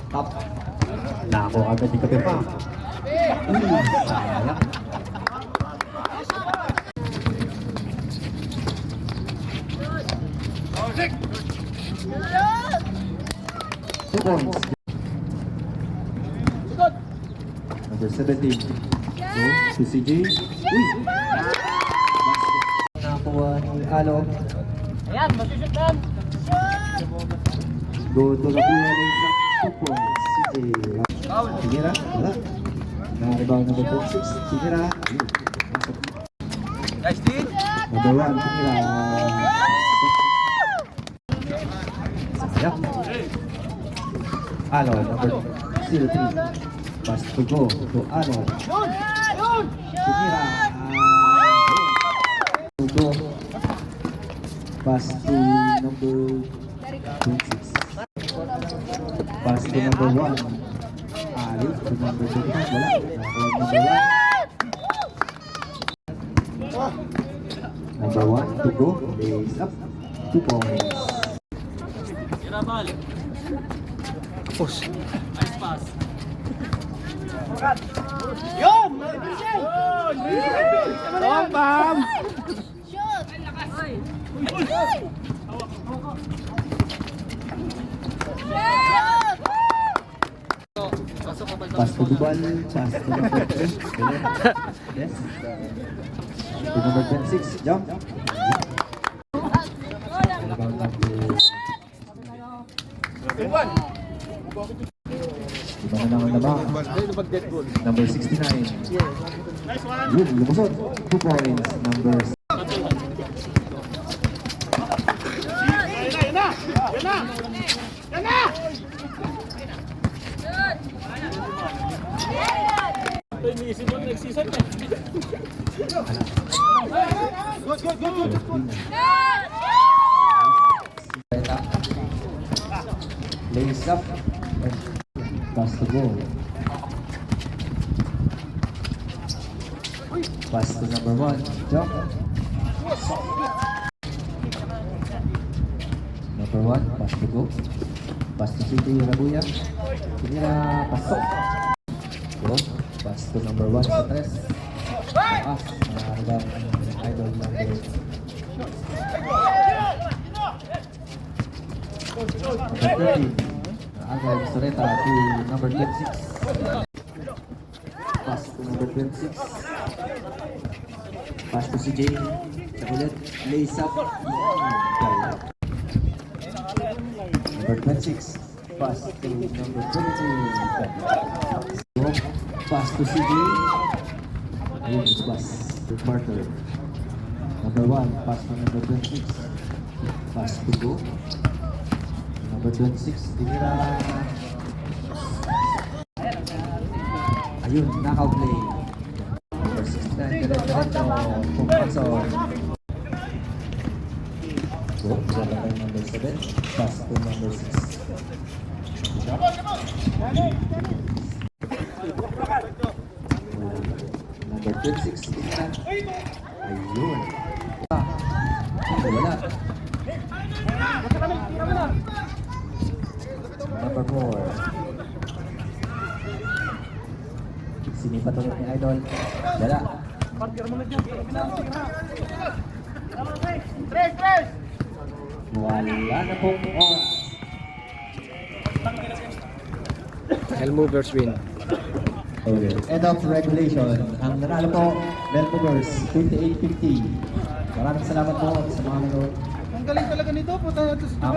Top. Nako agad yung kape pa. Sayang. Two points. Number 17. Go to CJ. Uy! Nakakuha ni Alo. Ayan, masushoot lang. Go to Labuya Lisa. 2 points. CJ. Sigera. Wala. Na-rebound number 26. Sigera. Nice team. Number 1. Sigera. Sayang. Alo. Number 03. Pass to go to Alo. Sigera. To go. Pass to number 26. Pass to number 1. Ali to number 25. Wala. Number 1 to go. Lays up. 2 points. Irabal. Push. Nice pass. Yun! Yun! Bam! Shoot! Pass to Dubal. Pass to number 2. Yes. To number 26. Jump. Rebound number... Iba na naman na ba? Number 69. Yun, lumusot. 2 points. Number... Lays up. Pass to goal. Pass to number 1. Jump. Number 1. Pass to go. Pass to City Rabuya. Pinira. Pasok. Go. Pass to number 1 sa 3. Pass. Nakakabang idol number 13. Agad Soreta to number 26. Pass to number 26. Pass to CJ. Sa ulit. Lays up. Number 26. Pass to number 22. Pass to CJ. Ayun, it's pass to Carter. Number 1. Pass to number 26. Pass to go. Number 26, tinira. Ayun, knockout play. Number 69, diretso. Pumpaso. Go, wala tayo number 7. Pass to number 6. Number 26, tinira. Ayun. Wala. Number 4. Sinipat ulit ni Idol. Wala. Wala na pong oras. Bell Movers win. Okay. End of regulation. Ang nanalo po, Bell Movers, 58-50. Maraming salamat po sa mga nanood. Ang galing talaga nito.